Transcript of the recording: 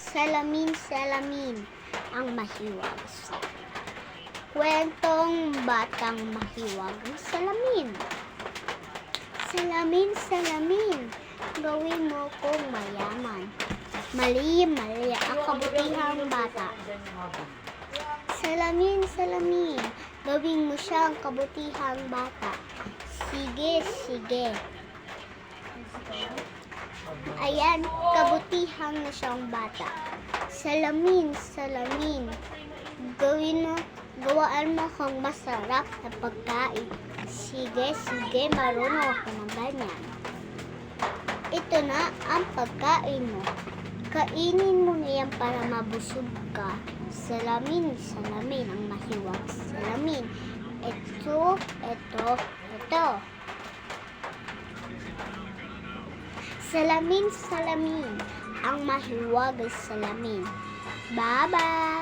Salamin, salamin, ang mahiwag. Kwentong batang mahiwag ang salamin. Salamin, salamin, gawin mo kong mayaman. Mali, mali ang kabutihang bata. Salamin, salamin, gawin mo siyang kabutihang bata. Sige, sige. Ayan, kabutihang na siyang bata. Salamin, salamin, gawaan mo kang masarap na pagkain. Sige, sige, marunong ako ng ganyan. Ito na ang pagkain mo. Kainin mo na yan para mabusog ka. Salamin, salamin, ang mahiwag salamin. Ito. Salamin, salamin, ang mahiwag salamin. Bye-bye!